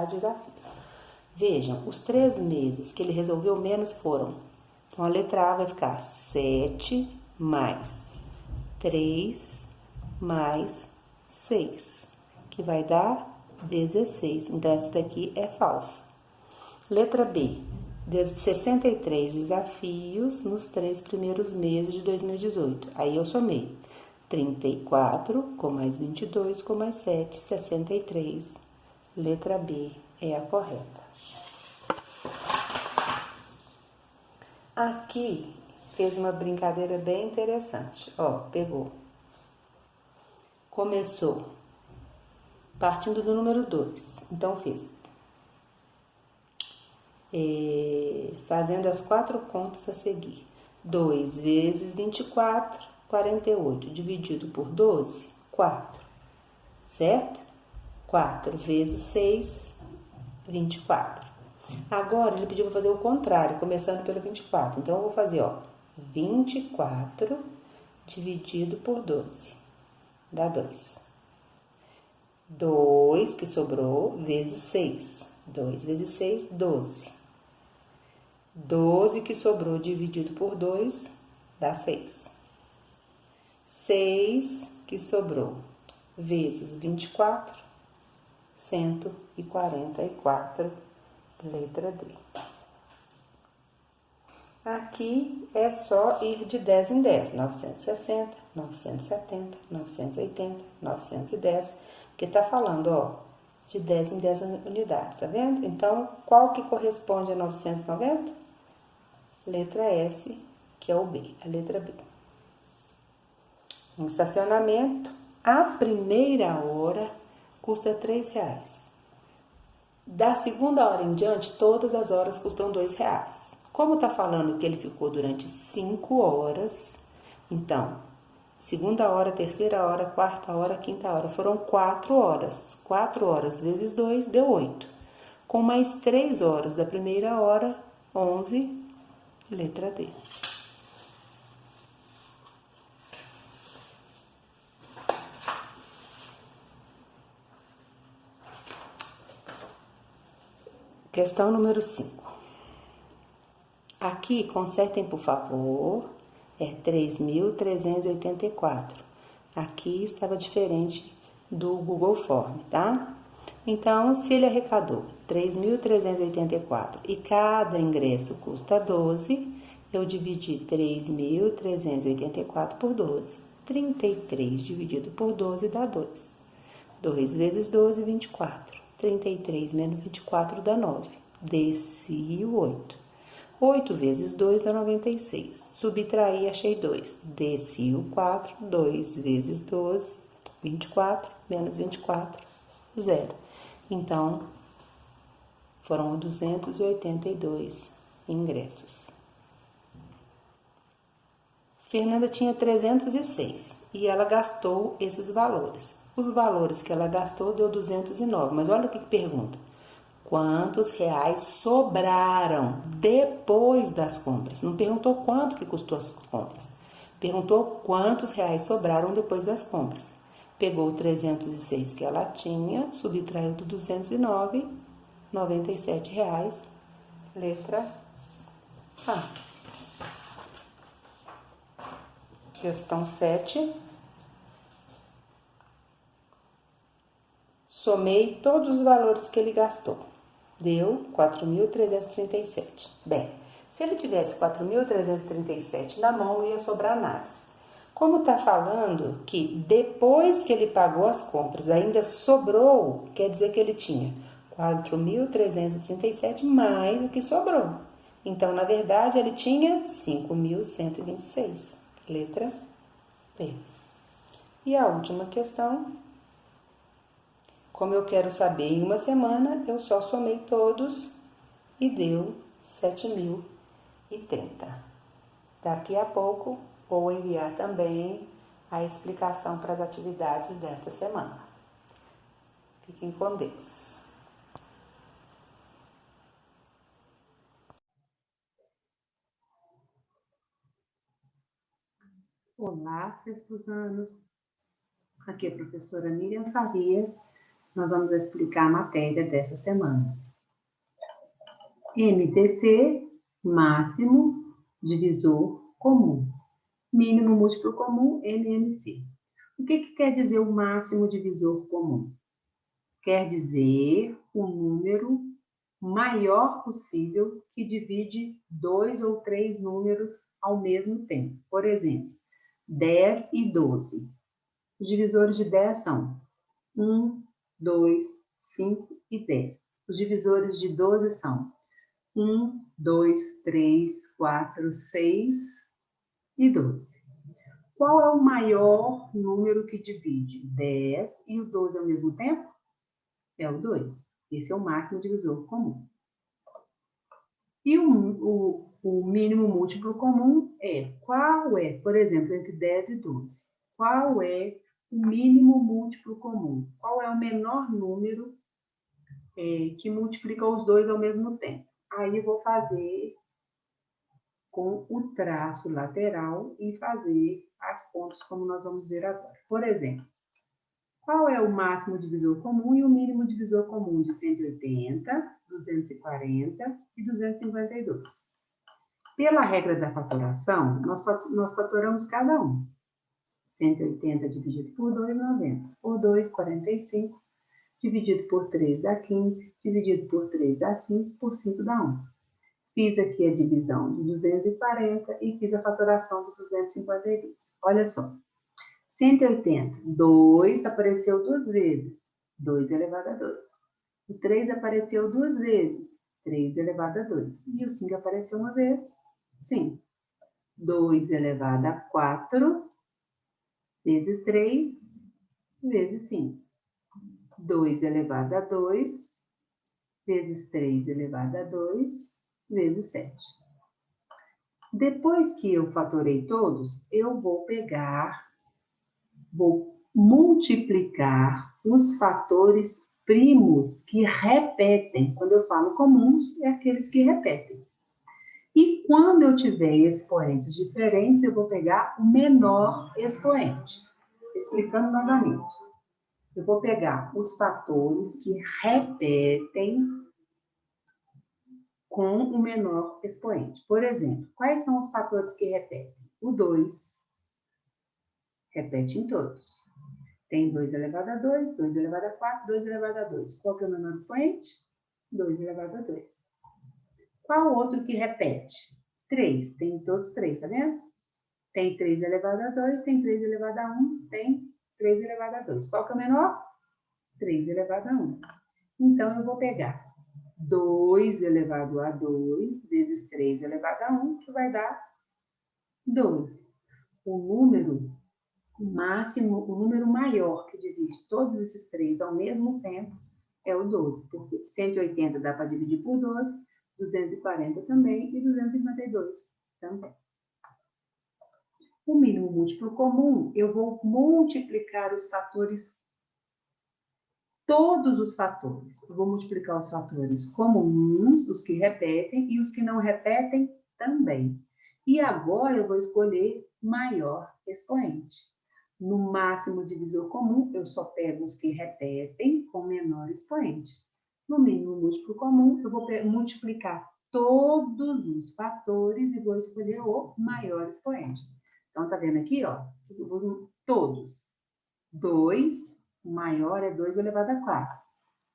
Desafios. Vejam, os 3 meses que ele resolveu menos foram, então a letra A vai ficar 7 mais 3 mais 6, que vai dar 16, então essa daqui é falsa. Letra B, 63 desafios nos 3 primeiros meses de 2018, aí eu somei 34 com mais 22 com mais 7, 63. Letra B é a correta. Aqui fez uma brincadeira bem interessante. Ó, pegou. Começou partindo do número 2. Então fez. Fazendo as 4 contas a seguir. 2 vezes 24, 48. Dividido por 12, 4. Certo? 4 vezes 6, 24. Agora, ele pediu para fazer o contrário, começando pelo 24. Então, eu vou fazer, ó, 24 dividido por 12. Dá 2. 2 que sobrou, vezes 6. 2 vezes 6, 12. 12 que sobrou dividido por 2, dá 6. 6 que sobrou, vezes 24, 144, letra D. Aqui é só ir de 10 em 10, 960, 970, 980, 910, porque tá falando, ó, de 10 em 10 unidades, tá vendo? Então, qual que corresponde a 990? Letra S, que é o B, a letra B. Um estacionamento, a primeira hora custa R$3. Da segunda hora em diante, todas as horas custam R$2. Como tá falando que ele ficou durante 5 horas, então, segunda hora, terceira hora, quarta hora, quinta hora, foram 4 horas. 4 horas vezes 2 deu 8. Com mais 3 horas da primeira hora, 11, letra D. Questão número 5. Aqui, consertem, por favor, é 3.384. Aqui estava diferente do Google Form, tá? Então, se ele arrecadou 3.384 e cada ingresso custa 12, eu dividi 3.384 por 12. 33 dividido por 12 dá 2. 2 vezes 12, 24. 33 menos 24 dá 9. Desci o 8. 8 vezes 2 dá 96. Subtraí, achei 2. Desci o 4. 2 vezes 12, 24. Menos 24, 0. Então, foram 282 ingressos. Fernanda tinha 306 e ela gastou esses valores. Os valores que ela gastou deu 209, mas olha o que pergunta. Quantos reais sobraram depois das compras? Não perguntou quanto que custou as compras. Perguntou quantos reais sobraram depois das compras. Pegou 306 que ela tinha, subtraiu do 209, R$ 97. Letra A. Questão 7. Somei todos os valores que ele gastou. Deu 4.337. Bem, se ele tivesse 4.337 na mão, não ia sobrar nada. Como está falando que depois que ele pagou as compras ainda sobrou, quer dizer que ele tinha 4.337 mais o que sobrou. Então, na verdade, ele tinha 5.126. Letra B. E a última questão. Como eu quero saber em uma semana, eu só somei todos e deu 7.030. Daqui a pouco ou enviar também a explicação para as atividades desta semana. Fiquem com Deus. Olá, sextos anos. Aqui é a professora Miriam Faria. Nós vamos explicar a matéria dessa semana. MTC, máximo divisor comum. Mínimo múltiplo comum, MMC. O que quer dizer o máximo divisor comum? Quer dizer o número maior possível que divide 2 ou 3 números ao mesmo tempo. Por exemplo, 10 e 12. Os divisores de 10 são 1, 2, 5 e 10. Os divisores de 12 são 1, 2, 3, 4, 6 e 12. Qual é o maior número que divide 10 e o 12 ao mesmo tempo? É o 2. Esse é o máximo divisor comum. E o mínimo múltiplo comum qual é, por exemplo, entre 10 e 12? Qual é o mínimo múltiplo comum? Qual é o menor número que multiplica os dois ao mesmo tempo? Aí eu vou fazer com o traço lateral e fazer as contas como nós vamos ver agora. Por exemplo, qual é o máximo divisor comum e o mínimo divisor comum de 180, 240 e 252? Pela regra da fatoração, nós fatoramos cada um. 180 dividido por 2, 90. Por 2, 45. Dividido por 3 dá 15. Dividido por 3 dá 5. Por 5 dá 1. Fiz aqui a divisão de 240 e fiz a fatoração de 252. Olha só. 180. 2 apareceu duas vezes. 2 elevado a 2. O 3 apareceu duas vezes. 3 elevado a 2. E o 5 apareceu uma vez. 5. 2 elevado a 4 vezes 3 vezes 5. 2 elevado a 2 vezes 3 elevado a 2 vezes 7. Depois que eu fatorei todos, eu vou multiplicar os fatores primos que repetem. Quando eu falo comuns, é aqueles que repetem. E quando eu tiver expoentes diferentes, eu vou pegar o menor expoente. Explicando novamente. Eu vou pegar os fatores que repetem com o menor expoente. Por exemplo, quais são os fatores que repetem? O 2 repete em todos. Tem 2 elevado a 2, 2 elevado a 4, 2 elevado a 2. Qual que é o menor expoente? 2 elevado a 2. Qual outro que repete? 3. Tem todos 3, tá vendo? Tem 3 elevado a 2, tem 3 elevado a 1, tem 3 elevado a 2. Qual que é o menor? 3 elevado a 1. Então, eu vou pegar 2 elevado a 2 vezes 3 elevado a 1, que vai dar 12. O número máximo, o número maior que divide todos esses três ao mesmo tempo é o 12, porque 180 dá para dividir por 12, 240 também e 252 também. O mínimo múltiplo comum, eu vou multiplicar os fatores, todos os fatores. Eu vou multiplicar os fatores comuns, os que repetem, e os que não repetem também. E agora eu vou escolher maior expoente. No máximo divisor comum, eu só pego os que repetem com menor expoente. No mínimo múltiplo comum, eu vou multiplicar todos os fatores e vou escolher o maior expoente. Então, tá vendo aqui, ó? Todos. 2, o maior é 2 elevado a 4.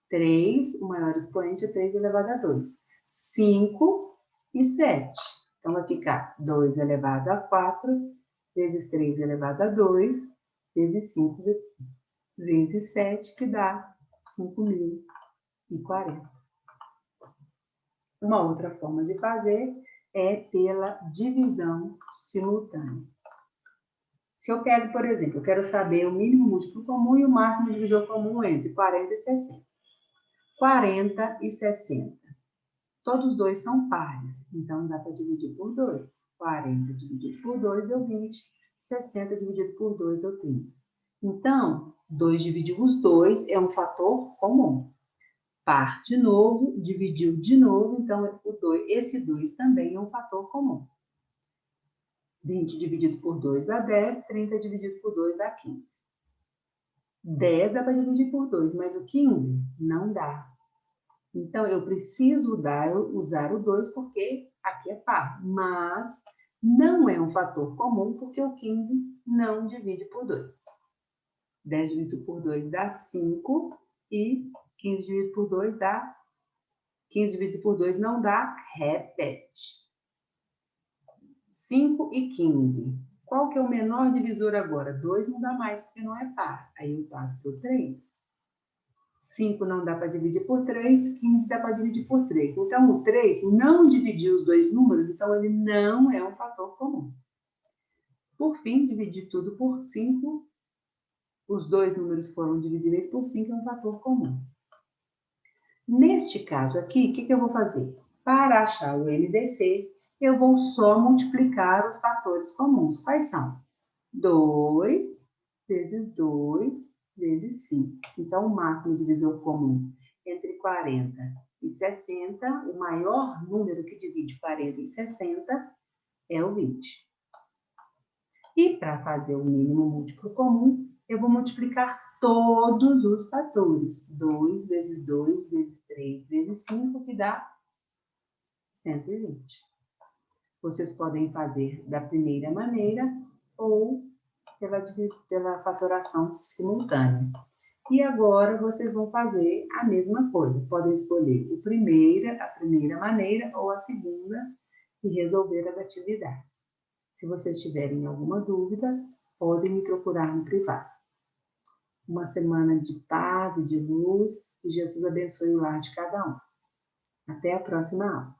3, o maior expoente é 3 elevado a 2. 5 e 7. Então, vai ficar 2 elevado a 4 vezes 3 elevado a 2 vezes 5 vezes 7, que dá 5.040. Uma outra forma de fazer é pela divisão simultânea. Se eu pego, por exemplo, eu quero saber o mínimo múltiplo comum e o máximo divisor comum entre 40 e 60. 40 e 60. Todos os dois são pares, então dá para dividir por 2. 40 dividido por 2 deu 20, 60 dividido por 2 deu 30. Então, 2 divididos 2 é um fator comum. Par de novo, dividiu de novo, então esse 2 também é um fator comum. 20 dividido por 2 dá 10, 30 dividido por 2 dá 15. 10 dá para dividir por 2, mas o 15 não dá. Então, eu preciso usar o 2 porque aqui é par, mas não é um fator comum porque o 15 não divide por 2. 10 dividido por 2 dá 5 e 15 dividido por 2 dá... 15 dividido por 2 não dá, repete. 5 e 15. Qual que é o menor divisor agora? 2 não dá mais porque não é par. Aí eu passo para o 3. 5 não dá para dividir por 3, 15 dá para dividir por 3. Então, o 3 não dividiu os dois números, então ele não é um fator comum. Por fim, dividir tudo por 5, os dois números foram divisíveis por 5, é um fator comum. Neste caso aqui, o que eu vou fazer? Para achar o NDC, eu vou só multiplicar os fatores comuns. Quais são? 2 vezes 2 vezes 5. Então, o máximo divisor comum entre 40 e 60, o maior número que divide 40 e 60 é o 20. E para fazer o mínimo múltiplo comum, eu vou multiplicar todos os fatores. 2 vezes 2 vezes 3 vezes 5, que dá 120. Vocês podem fazer da primeira maneira ou pela fatoração simultânea. E agora vocês vão fazer a mesma coisa. Podem escolher a primeira maneira ou a segunda e resolver as atividades. Se vocês tiverem alguma dúvida, podem me procurar no privado. Uma semana de paz e de luz, e Jesus abençoe o lar de cada um. Até a próxima aula.